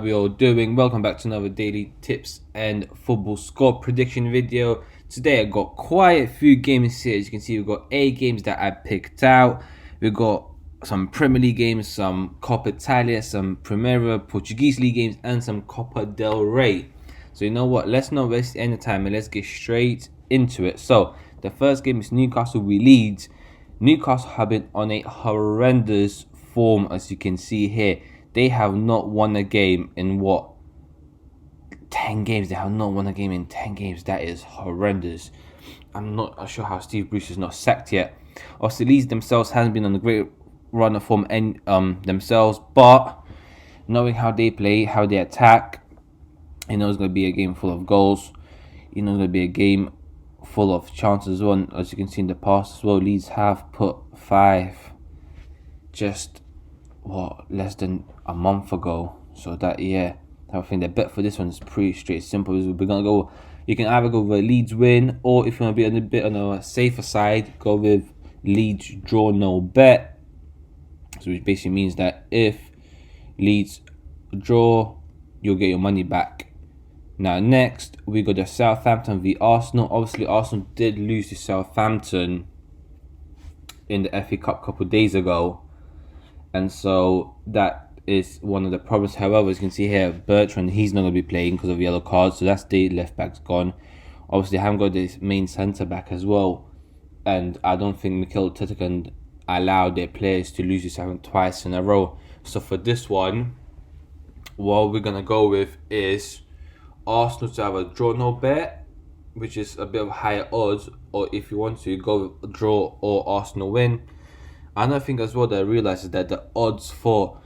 We all doing? Welcome back to another daily tips and football score prediction video. Today I got quite a few games here. As you can see, we've got 8 games that I picked out. We've got some Premier League games, some Coppa Italia, some Primera Portuguese League games, and some Coppa del Rey. So you know what? Let's not waste any time and let's get straight into it. So the first game is Newcastle v Leeds. Newcastle have been on a horrendous form, as you can see here. They have not won a game in 10 games. They have not won a game in 10 games. That is horrendous. I'm not sure how Steve Bruce is not sacked yet. Obviously, Leeds themselves hasn't been on a great run of form themselves, but knowing how they play, how they attack, you know it's going to be a game full of goals. You know it's going to be a game full of chances. One, as you can see in the past as well, Leeds have put 5 just less than a month ago. So that I think the bet for this one is pretty straight simple. We're gonna go. You can either go with a Leeds win, or if you want to be a bit on a safer side, go with Leeds draw no bet. So which basically means that if Leeds draw, you'll get your money back. Now next we got the Southampton v Arsenal. Obviously Arsenal did lose to Southampton in the FA Cup a couple of days ago, and so that is one of the problems. However, as you can see here, Bertrand, he's not going to be playing because of yellow cards, so that's the left back's gone. Obviously, I haven't got this main centre back as well, and I don't think Mikel Arteta can allow their players to lose this twice in a row. So for this one, what we're going to go with is Arsenal to have a draw no bet, which is a bit of higher odds, or if you want to go with a draw or Arsenal win. Another thing as well that I realised is that the odds for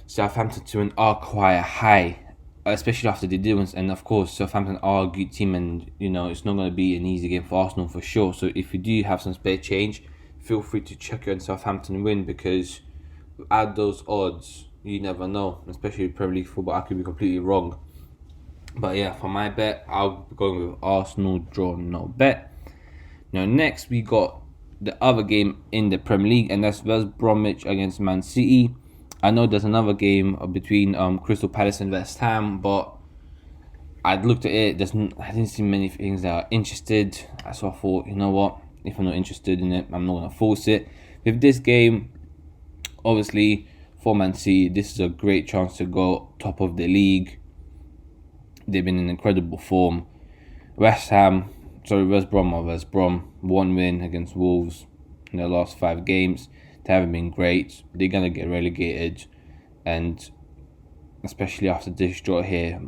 Southampton to win are quite high, especially after the difference. And of course, Southampton are a good team, and you know it's not going to be an easy game for Arsenal for sure. So if you do have some spare change, feel free to check on Southampton win, because at those odds, you never know. Especially Premier League football, I could be completely wrong. But yeah, for my bet, I'll be going with Arsenal draw no bet. Now next we got the other game in the Premier League, and that's West Bromwich against Man City. I know there's another game between Crystal Palace and West Ham, but I looked at it. I didn't see many things that are interested. So I thought, you know what? If I'm not interested in it, I'm not gonna force it. With this game, obviously for Man City, this is a great chance to go top of the league. They've been in incredible form. West Brom, 1 win against Wolves in their last 5 games. They haven't been great. They're going to get relegated, and especially after this draw here,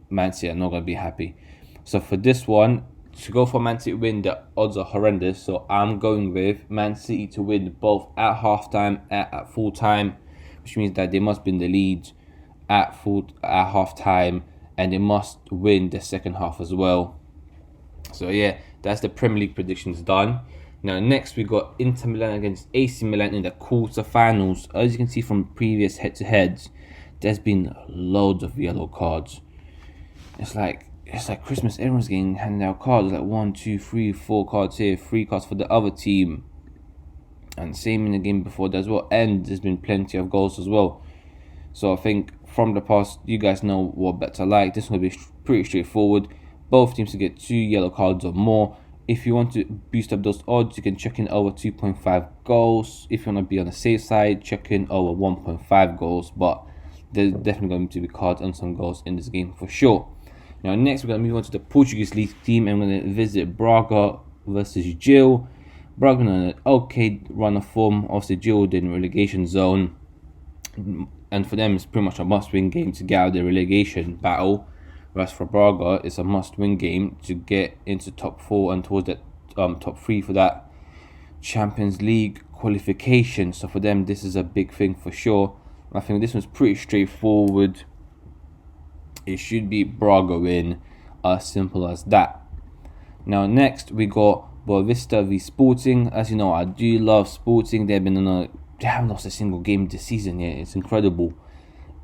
Man City are not going to be happy. So for this one, to go for Man City to win, the odds are horrendous. So I'm going with Man City to win both at halftime and at full time, which means that they must be in the lead at halftime, and they must win the second half as well. So yeah, that's the Premier League predictions done. Now next we got Inter Milan against AC Milan in the quarterfinals. As you can see from previous head-to-heads, there's been loads of yellow cards. It's like Christmas. Everyone's getting handed out cards. Like 1, 2, 3, 4 cards here, 3 cards for the other team, and same in the game before that as well. And there's been plenty of goals as well. So I think from the past, you guys know what bets are like. This will be pretty straightforward. Both teams to get 2 yellow cards or more. If you want to boost up those odds, you can check in over 2.5 goals. If you want to be on the safe side, check in over 1.5 goals. But there's definitely going to be cards and some goals in this game for sure. Now next we're going to move on to the Portuguese League team, and we're going to visit Braga versus Gil. Braga on an okay run of form. Obviously Gil in the relegation zone, and for them it's pretty much a must-win game to get out of the relegation battle. Whereas for Braga, it's a must-win game to get into top 4 and towards that top 3 for that Champions League qualification. So for them, this is a big thing for sure. I think this one's pretty straightforward. It should be Braga win, as simple as that. Now next we got Boavista v Sporting. As you know, I do love Sporting. They haven't lost a single game this season yet. It's incredible,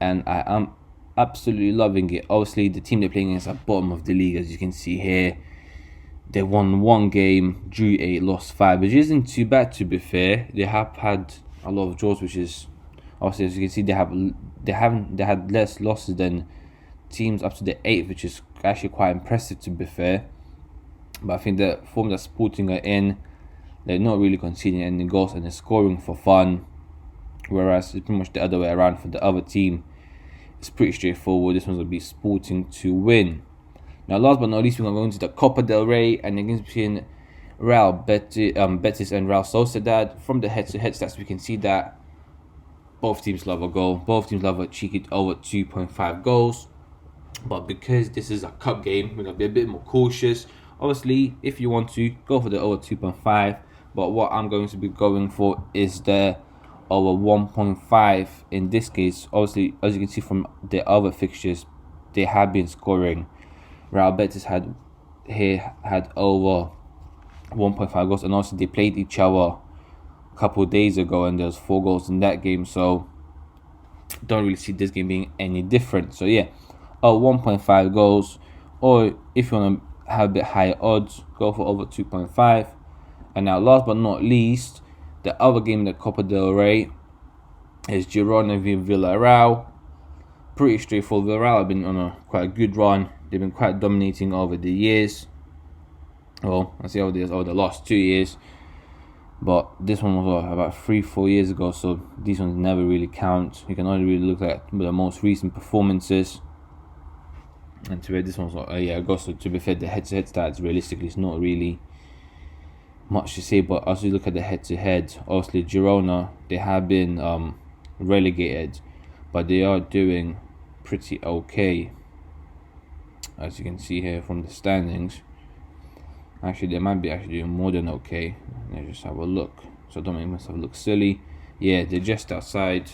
and I am absolutely loving it. Obviously, the team they're playing against at bottom of the league, as you can see here. They won 1 game, drew 8, lost 5, which isn't too bad to be fair. They have had a lot of draws, which is obviously, as you can see, they had less losses than teams up to the 8th, which is actually quite impressive to be fair. But I think the form that Sporting are in, they're not really conceding any goals and they're scoring for fun. Whereas it's pretty much the other way around for the other team. It's pretty straightforward. This one's going to be Sporting to win. Now, last but not least, we're going to go into the Coppa del Rey and the games between Real Betis and Real Sociedad. From the head-to-head stats, we can see that both teams love a goal. Both teams love a cheeky over 2.5 goals. But because this is a cup game, we're going to be a bit more cautious. Obviously, if you want to, go for the over 2.5. But what I'm going to be going for is the over 1.5 in this case. Obviously, as you can see from the other fixtures, they have been scoring. Real Betis had over 1.5 goals, and also they played each other a couple of days ago and there was 4 goals in that game, so don't really see this game being any different. So yeah, 1.5 goals, or if you want to have a bit higher odds, go for over 2.5. And now last but not least, the other game in the Coppa del Rey is Girona v Villarreal. Pretty straightforward. Villarreal have been on quite a good run. They've been quite dominating over the years. Well, I say over the last 2 years. But this one was about 3-4 years ago, so these ones never really count. You can only really look at the most recent performances. And to be this one's also to be fair, the head-to-head stats realistically is not really much to say. But as you look at the head-to-head, obviously Girona, they have been relegated, but they are doing pretty okay, as you can see here from the standings. Actually, they might be doing more than okay. Let's just have a look, so don't make myself look silly. Yeah, they're just outside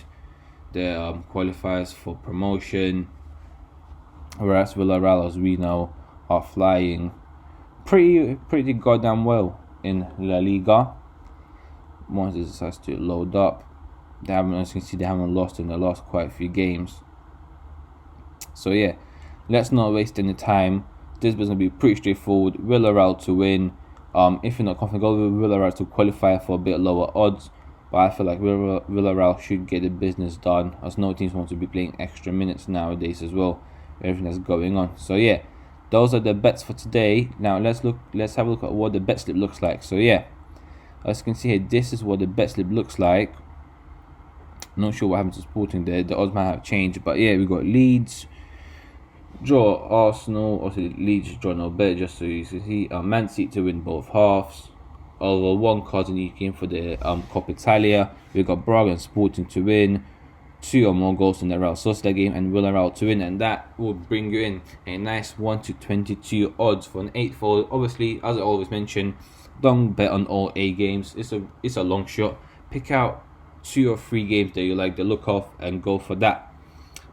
the qualifiers for promotion, whereas Villarreal, as we know, are flying pretty goddamn well in La Liga. Once it decides to load up, they haven't, as you can see, they haven't lost in the last quite a few games. So yeah, let's not waste any time. This is going to be pretty straightforward. Villarreal to win. If you're not confident, go with Villarreal to qualify for a bit lower odds. But I feel like Villarreal should get the business done, as no teams want to be playing extra minutes nowadays as well. Everything that's going on. So yeah, those are the bets for today. Now let's have a look at what the bet slip looks like. So yeah, as you can see here, this is what the bet slip looks like. Not sure what happened to Sporting there. The odds might have changed, but yeah, we got Leeds draw Arsenal, also Leeds draw no bet, just so you can see. Man City to win both halves. Over 1 card in each game for the Coppa Italia. We got Braga and Sporting to win. 2 or more goals in the Real Sociedad game, and Villarreal to win, and that will bring you in a nice 1-22 odds for an 8-fold. Obviously, as I always mention, don't bet on all 8 games. It's a long shot. Pick out 2 or 3 games that you like the look of and go for that.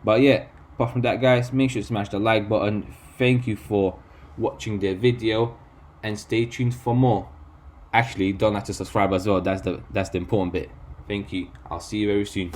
But yeah, apart from that, guys, make sure to smash the like button. Thank you for watching the video, and stay tuned for more. Actually, don't have to subscribe as well. That's the important bit. Thank you. I'll see you very soon.